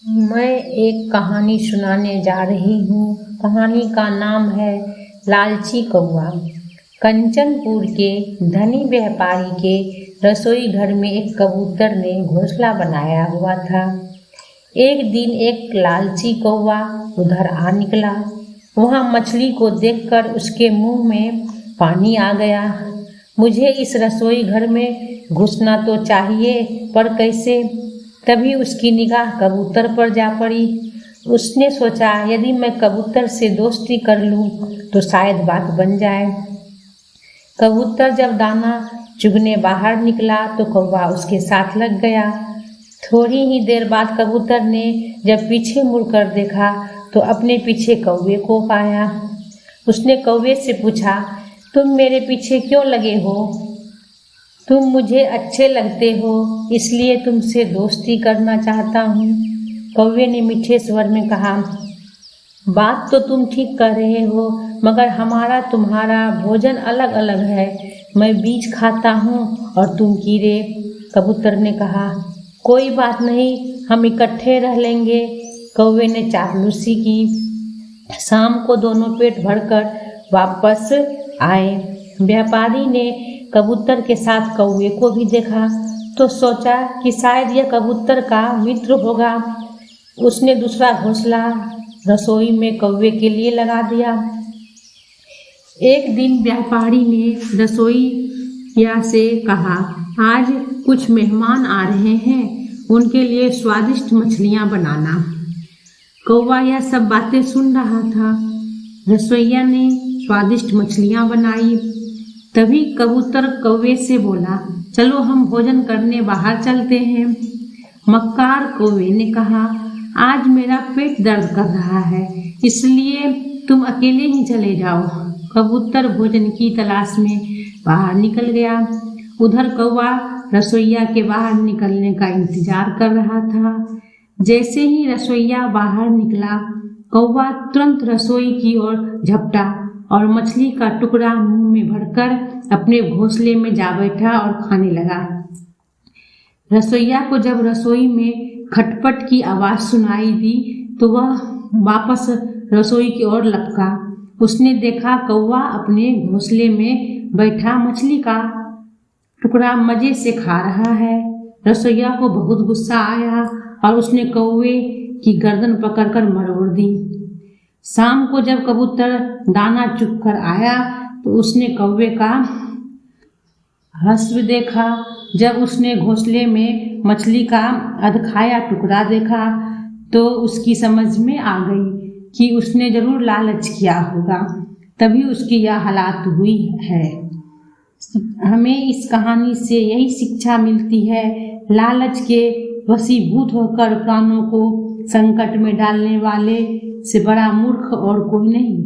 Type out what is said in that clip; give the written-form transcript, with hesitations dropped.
मैं एक कहानी सुनाने जा रही हूँ। कहानी का नाम है लालची कौवा। कंचनपुर के धनी व्यापारी के रसोई घर में एक कबूतर ने घोंसला बनाया हुआ था। एक दिन एक लालची कौवा उधर आ निकला। वहाँ मछली को देखकर उसके मुंह में पानी आ गया। मुझे इस रसोई घर में घुसना तो चाहिए, पर कैसे? तभी उसकी निगाह कबूतर पर जा पड़ी। उसने सोचा, यदि मैं कबूतर से दोस्ती कर लूं तो शायद बात बन जाए। कबूतर जब दाना चुगने बाहर निकला तो कौवा उसके साथ लग गया। थोड़ी ही देर बाद कबूतर ने जब पीछे मुड़कर देखा तो अपने पीछे कौवे को पाया। उसने कौवे से पूछा, तुम मेरे पीछे क्यों लगे हो? तुम मुझे अच्छे लगते हो, इसलिए तुमसे दोस्ती करना चाहता हूँ। कौवे ने मीठे स्वर में कहा, बात तो तुम ठीक कर रहे हो, मगर हमारा तुम्हारा भोजन अलग अलग है। मैं बीज खाता हूँ और तुम कीड़े। कबूतर ने कहा, कोई बात नहीं, हम इकट्ठे रह लेंगे। कौवे ने चापलूसी की। शाम को दोनों पेट भरकर वापस आए। व्यापारी ने कबूतर के साथ कौवे को भी देखा तो सोचा कि शायद यह कबूतर का मित्र होगा। उसने दूसरा घोंसला रसोई में कौवे के लिए लगा दिया। एक दिन व्यापारी ने रसोइया से कहा, आज कुछ मेहमान आ रहे हैं, उनके लिए स्वादिष्ट मछलियाँ बनाना। कौवा यह सब बातें सुन रहा था। रसोइया ने स्वादिष्ट मछलियाँ बनाई। तभी कबूतर कौवे से बोला, चलो हम भोजन करने बाहर चलते हैं। मक्कार कौवे ने कहा, आज मेरा पेट दर्द कर रहा है, इसलिए तुम अकेले ही चले जाओ। कबूतर भोजन की तलाश में बाहर निकल गया। उधर कौवा रसोइया के बाहर निकलने का इंतजार कर रहा था। जैसे ही रसोइया बाहर निकला, कौवा तुरंत रसोई की ओर झपटा और मछली का टुकड़ा मुंह में भरकर अपने घोंसले में जा बैठा और खाने लगा। रसोइया को जब रसोई में खटपट की आवाज सुनाई दी तो वह वापस रसोई की ओर लपका। उसने देखा कौवा अपने घोंसले में बैठा मछली का टुकड़ा मजे से खा रहा है। रसोइया को बहुत गुस्सा आया और उसने कौवे की गर्दन पकड़कर मरोड़ दी। शाम को जब कबूतर दाना चुग कर आया तो उसने कौवे का हश्र देखा। जब उसने घोंसले में मछली का अधखाया टुकड़ा देखा तो उसकी समझ में आ गई कि उसने जरूर लालच किया होगा, तभी उसकी यह हालत हुई है। हमें इस कहानी से यही शिक्षा मिलती है, लालच के वशीभूत होकर प्राणों को संकट में डालने वाले से बड़ा मूर्ख और कोई नहीं।